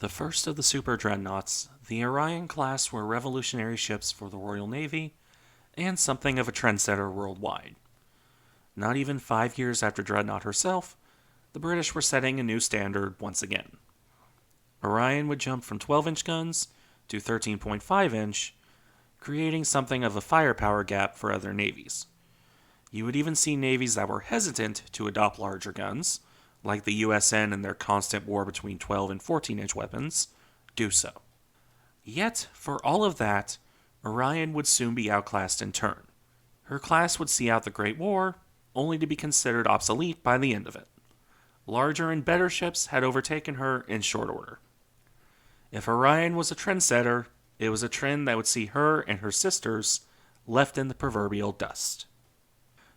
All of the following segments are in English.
The first of the Super Dreadnoughts, the Orion-class were revolutionary ships for the Royal Navy and something of a trendsetter worldwide. Not even 5 years after Dreadnought herself, the British were setting a new standard once again. Orion would jump from 12-inch guns to 13.5-inch, creating something of a firepower gap for other navies. You would even see navies that were hesitant to adopt larger guns, like the USN in their constant war between 12 and 14-inch weapons, do so. Yet, for all of that, Orion would soon be outclassed in turn. Her class would see out the Great War, only to be considered obsolete by the end of it. Larger and better ships had overtaken her in short order. If Orion was a trendsetter, it was a trend that would see her and her sisters left in the proverbial dust.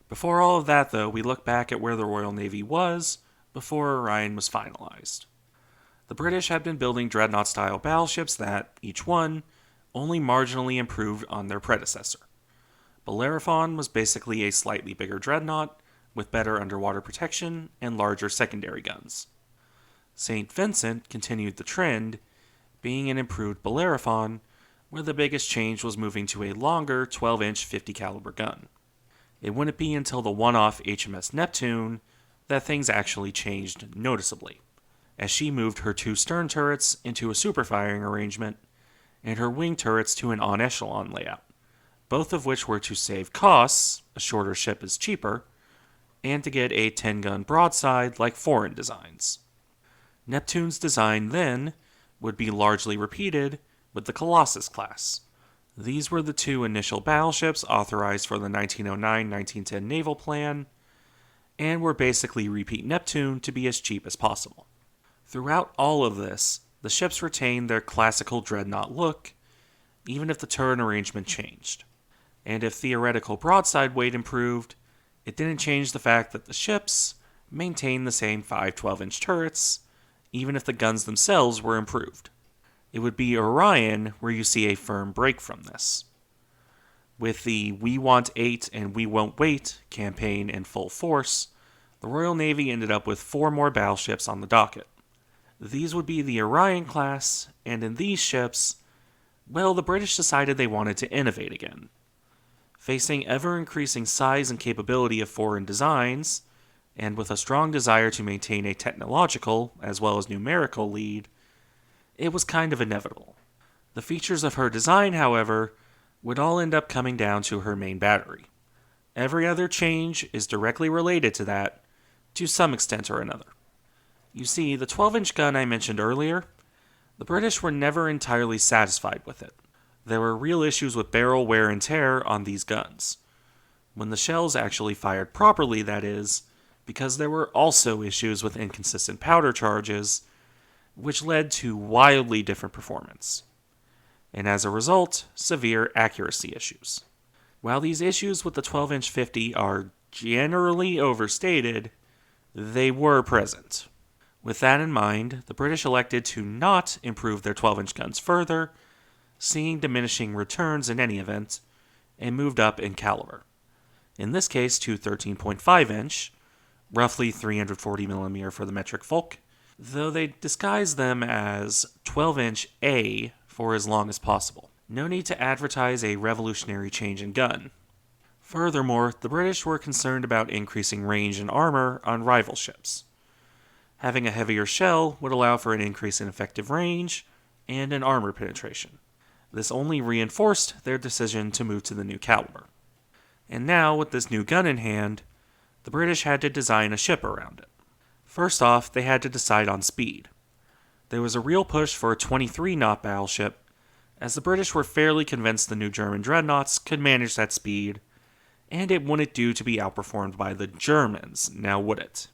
Before all of that, though, we look back at where the Royal Navy was before Orion was finalized. The British had been building Dreadnought-style battleships that, each one, only marginally improved on their predecessor. Bellerophon was basically a slightly bigger Dreadnought, with better underwater protection and larger secondary guns. St. Vincent continued the trend, being an improved Bellerophon, where the biggest change was moving to a longer 12-inch 50 caliber gun. It wouldn't be until the one-off HMS Neptune that things actually changed noticeably, as she moved her two stern turrets into a super firing arrangement and her wing turrets to an en-echelon layout, both of which were to save costs, a shorter ship is cheaper, and to get a 10-gun broadside like foreign designs. Neptune's design then would be largely repeated with the Colossus class. These were the two initial battleships authorized for the 1909-1910 naval plan, and were basically repeat Neptune to be as cheap as possible. Throughout all of this, the ships retained their classical dreadnought look, even if the turret arrangement changed. And if theoretical broadside weight improved, it didn't change the fact that the ships maintained the same 5 12-inch turrets, even if the guns themselves were improved. It would be Orion where you see a firm break from this. With the "We Want 8 and We Won't Wait" campaign in full force, the Royal Navy ended up with 4 more battleships on the docket. These would be the Orion-class, and in these ships, well, the British decided they wanted to innovate again. Facing ever-increasing size and capability of foreign designs, and with a strong desire to maintain a technological as well as numerical lead, it was kind of inevitable. The features of her design, however, would all end up coming down to her main battery. Every other change is directly related to that, to some extent or another. You see, the 12-inch gun I mentioned earlier, the British were never entirely satisfied with it. There were real issues with barrel wear and tear on these guns. When the shells actually fired properly, that is, because there were also issues with inconsistent powder charges, which led to wildly different performance. And as a result, severe accuracy issues. While these issues with the 12-inch 50 are generally overstated, they were present. With that in mind, the British elected to not improve their 12-inch guns further, seeing diminishing returns in any event, and moved up in caliber. In this case to 13.5-inch, roughly 340mm for the metric folk, though they disguised them as 12-inch A for as long as possible. No need to advertise a revolutionary change in gun. Furthermore, the British were concerned about increasing range and armor on rival ships. Having a heavier shell would allow for an increase in effective range and in armor penetration. This only reinforced their decision to move to the new caliber. And now, with this new gun in hand, the British had to design a ship around it. First off, they had to decide on speed. There was a real push for a 23-knot battleship, as the British were fairly convinced the new German dreadnoughts could manage that speed, and it wouldn't do to be outperformed by the Germans, now would it?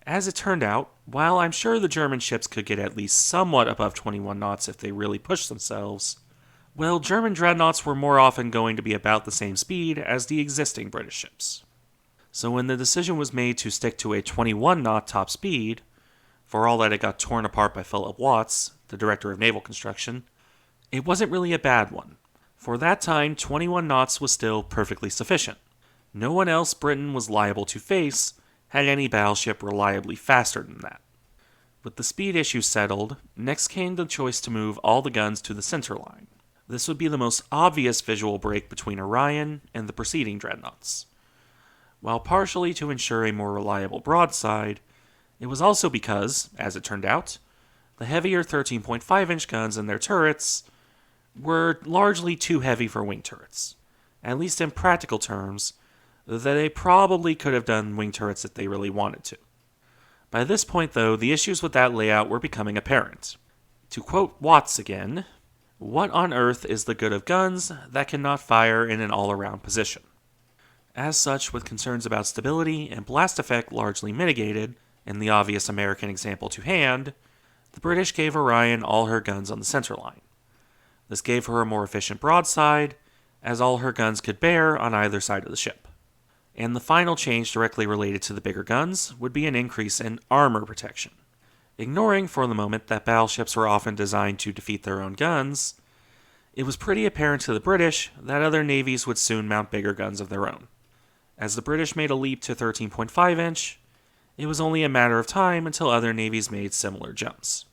As it turned out, while I'm sure the German ships could get at least somewhat above 21 knots if they really pushed themselves, well, German dreadnoughts were more often going to be about the same speed as the existing British ships. So when the decision was made to stick to a 21-knot top speed, for all that it got torn apart by Philip Watts, the director of naval construction, it wasn't really a bad one. For that time, 21 knots was still perfectly sufficient. No one else Britain was liable to face had any battleship reliably faster than that. With the speed issue settled, next came the choice to move all the guns to the center line. This would be the most obvious visual break between Orion and the preceding dreadnoughts. While partially to ensure a more reliable broadside, it was also because, as it turned out, the heavier 13.5-inch guns in their turrets were largely too heavy for wing turrets. At least in practical terms, that they probably could have done wing turrets if they really wanted to. By this point, though, the issues with that layout were becoming apparent. To quote Watts again, "What on earth is the good of guns that cannot fire in an all-around position?" As such, with concerns about stability and blast effect largely mitigated, and the obvious American example to hand, the British gave Orion all her guns on the center line. This gave her a more efficient broadside, as all her guns could bear on either side of the ship. And the final change directly related to the bigger guns would be an increase in armor protection. Ignoring for the moment that battleships were often designed to defeat their own guns, it was pretty apparent to the British that other navies would soon mount bigger guns of their own. As the British made a leap to 13.5-inch, it was only a matter of time until other navies made similar jumps.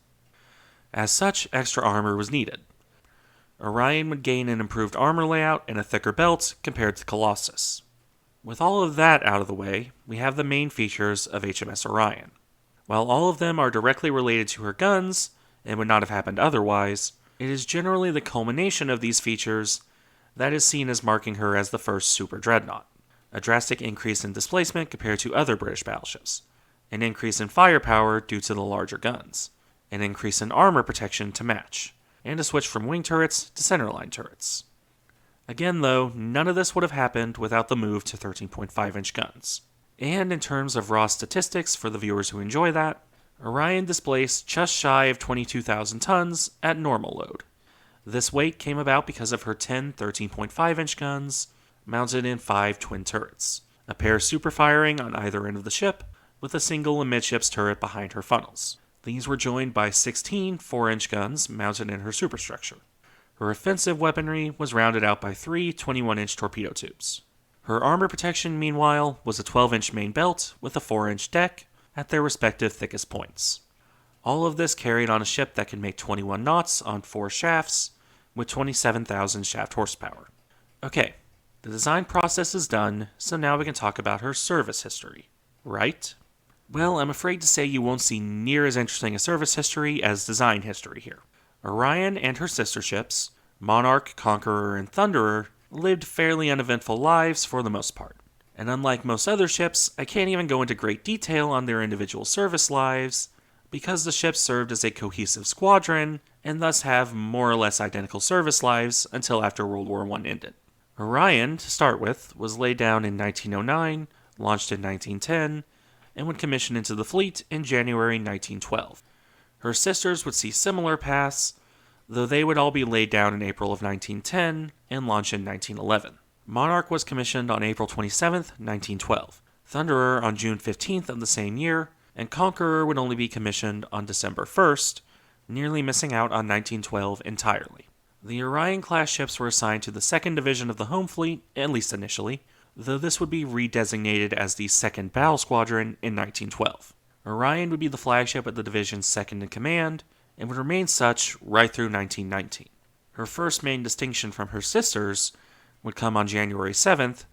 As such, extra armor was needed. Orion would gain an improved armor layout and a thicker belt compared to Colossus. With all of that out of the way, we have the main features of HMS Orion. While all of them are directly related to her guns, and would not have happened otherwise, it is generally the culmination of these features that is seen as marking her as the first Super Dreadnought. A drastic increase in displacement compared to other British battleships, an increase in firepower due to the larger guns, an increase in armor protection to match, and a switch from wing turrets to centerline turrets. Again, though, none of this would have happened without the move to 13.5-inch guns. And in terms of raw statistics for the viewers who enjoy that, Orion displaced just shy of 22,000 tons at normal load. This weight came about because of her 10 13.5-inch guns, mounted in 5 twin turrets, a pair super firing on either end of the ship, with a single amidships turret behind her funnels. These were joined by 16 4-inch guns mounted in her superstructure. Her offensive weaponry was rounded out by 3 21-inch torpedo tubes. Her armor protection, meanwhile, was a 12-inch main belt with a 4-inch deck at their respective thickest points. All of this carried on a ship that could make 21 knots on 4 shafts with 27,000 shaft horsepower. Okay, the design process is done, so now we can talk about her service history, right? Well, I'm afraid to say you won't see near as interesting a service history as design history here. Orion and her sister ships, Monarch, Conqueror, and Thunderer, lived fairly uneventful lives for the most part. And unlike most other ships, I can't even go into great detail on their individual service lives, because the ships served as a cohesive squadron, and thus have more or less identical service lives until after World War I ended. Orion, to start with, was laid down in 1909, launched in 1910, and would commission into the fleet in January 1912. Her sisters would see similar paths, though they would all be laid down in April of 1910 and launch in 1911. Monarch was commissioned on April 27, 1912, Thunderer on June 15th of the same year, and Conqueror would only be commissioned on December 1st, nearly missing out on 1912 entirely. The Orion-class ships were assigned to the 2nd Division of the Home Fleet, at least initially, though this would be redesignated as the 2nd Battle Squadron in 1912. Orion would be the flagship of the division's second in command, and would remain such right through 1919. Her first main distinction from her sisters would come on January 7th,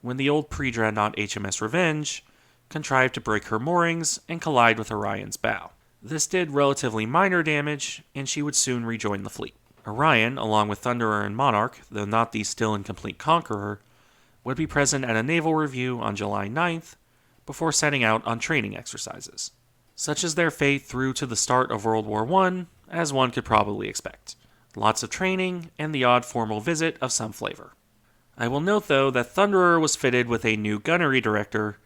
when the old pre-Dreadnought HMS Revenge contrived to break her moorings and collide with Orion's bow. This did relatively minor damage, and she would soon rejoin the fleet. Orion, along with Thunderer and Monarch, though not the still incomplete Conqueror, would be present at a naval review on July 9th, before setting out on training exercises. Such is their fate through to the start of World War I, as one could probably expect. Lots of training, and the odd formal visit of some flavor. I will note, though, that Thunderer was fitted with a new gunnery director,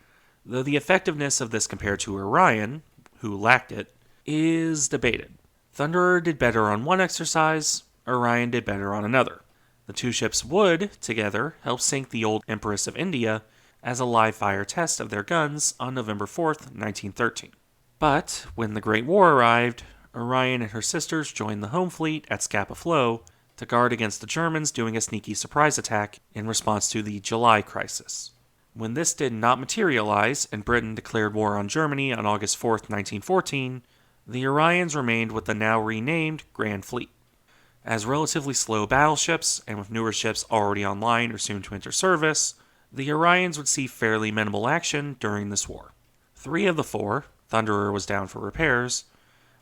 though the effectiveness of this compared to Orion, who lacked it, is debated. Thunderer did better on one exercise, Orion did better on another. The two ships would, together, help sink the old Empress of India as a live-fire test of their guns on November 4th, 1913. But, when the Great War arrived, Orion and her sisters joined the home fleet at Scapa Flow to guard against the Germans doing a sneaky surprise attack in response to the July Crisis. When this did not materialize and Britain declared war on Germany on August 4th, 1914, The Orions remained with the now renamed Grand Fleet. As relatively slow battleships, and with newer ships already online or soon to enter service, the Orions would see fairly minimal action during this war. 3 of the 4, Thunderer was down for repairs,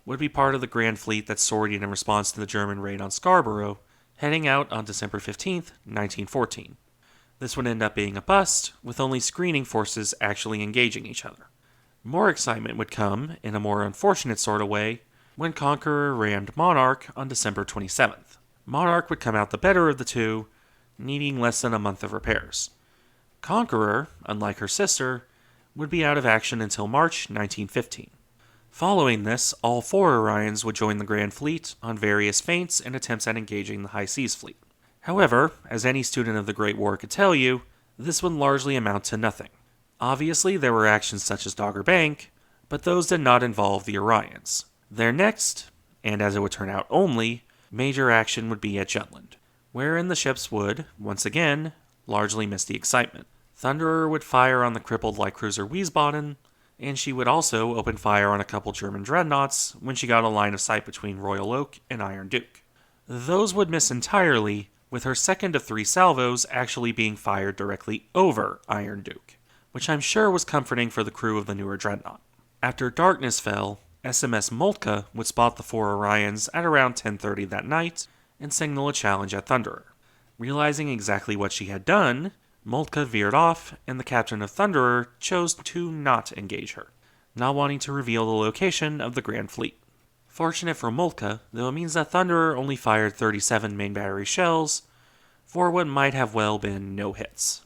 would be part of the Grand Fleet that sortied in response to the German raid on Scarborough, heading out on December 15, 1914. This would end up being a bust, with only screening forces actually engaging each other. More excitement would come, in a more unfortunate sort of way, when Conqueror rammed Monarch on December 27th. Monarch would come out the better of the two, needing less than a month of repairs. Conqueror, unlike her sister, would be out of action until March 1915. Following this, all 4 Orions would join the Grand Fleet on various feints and attempts at engaging the High Seas Fleet. However, as any student of the Great War could tell you, this would largely amount to nothing. Obviously, there were actions such as Dogger Bank, but those did not involve the Orions. Their next, and as it would turn out only, major action would be at Jutland, wherein the ships would, once again, largely miss the excitement. Thunderer would fire on the crippled light cruiser Wiesbaden, and she would also open fire on a couple German dreadnoughts when she got a line of sight between Royal Oak and Iron Duke. Those would miss entirely, with her second of 3 salvos actually being fired directly over Iron Duke, which I'm sure was comforting for the crew of the newer Dreadnought. After darkness fell, SMS Moltke would spot the 4 Orions at around 10:30 that night and signal a challenge at Thunderer. Realizing exactly what she had done, Moltke veered off, and the captain of Thunderer chose to not engage her, not wanting to reveal the location of the Grand Fleet. Fortunate for Moltke, though it means that Thunderer only fired 37 main battery shells for what might have well been no hits.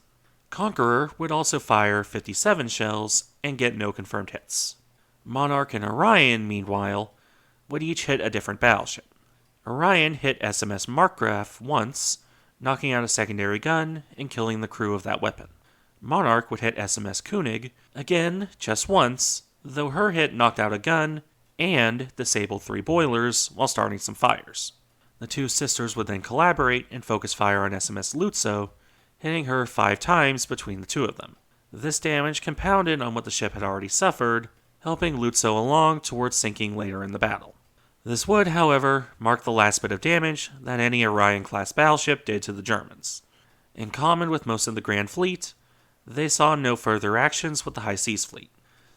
Conqueror would also fire 57 shells and get no confirmed hits. Monarch and Orion, meanwhile, would each hit a different battleship. Orion hit SMS Markgraf once, knocking out a secondary gun and killing the crew of that weapon. Monarch would hit SMS Koenig, again just once, though her hit knocked out a gun and disabled 3 boilers while starting some fires. The 2 sisters would then collaborate and focus fire on SMS Lutzow, hitting her 5 times between the 2 of them. This damage compounded on what the ship had already suffered, helping Lutzow along towards sinking later in the battle. This would, however, mark the last bit of damage that any Orion-class battleship did to the Germans. In common with most of the Grand Fleet, they saw no further actions with the High Seas Fleet.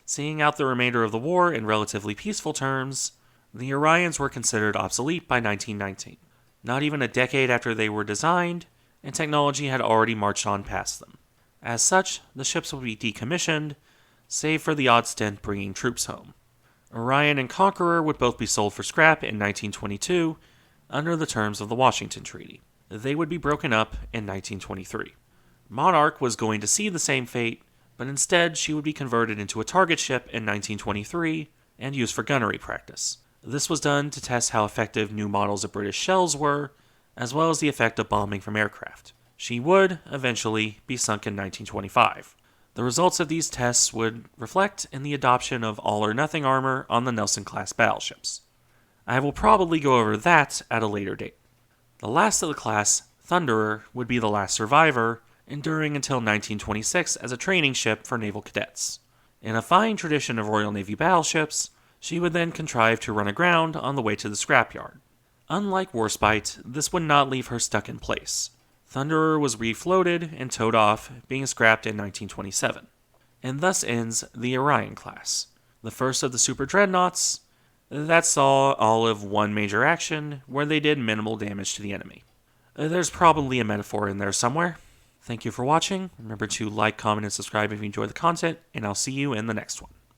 Seeing out the remainder of the war in relatively peaceful terms, the Orions were considered obsolete by 1919, not even a decade after they were designed, and technology had already marched on past them. As such, the ships would be decommissioned, save for the odd stint bringing troops home. Orion and Conqueror would both be sold for scrap in 1922 under the terms of the Washington Treaty. They would be broken up in 1923. Monarch was going to see the same fate, but instead she would be converted into a target ship in 1923 and used for gunnery practice. This was done to test how effective new models of British shells were, as well as the effect of bombing from aircraft. She would, eventually, be sunk in 1925. The results of these tests would reflect in the adoption of all-or-nothing armor on the Nelson-class battleships. I will probably go over that at a later date. The last of the class, Thunderer, would be the last survivor, enduring until 1926 as a training ship for naval cadets. In a fine tradition of Royal Navy battleships, she would then contrive to run aground on the way to the scrapyard. Unlike Warspite, this would not leave her stuck in place. Thunderer was refloated and towed off, being scrapped in 1927. And thus ends the Orion-class, the first of the Super Dreadnoughts that saw all of one major action where they did minimal damage to the enemy. There's probably a metaphor in there somewhere. Thank you for watching. Remember to like, comment, and subscribe if you enjoy the content, and I'll see you in the next one.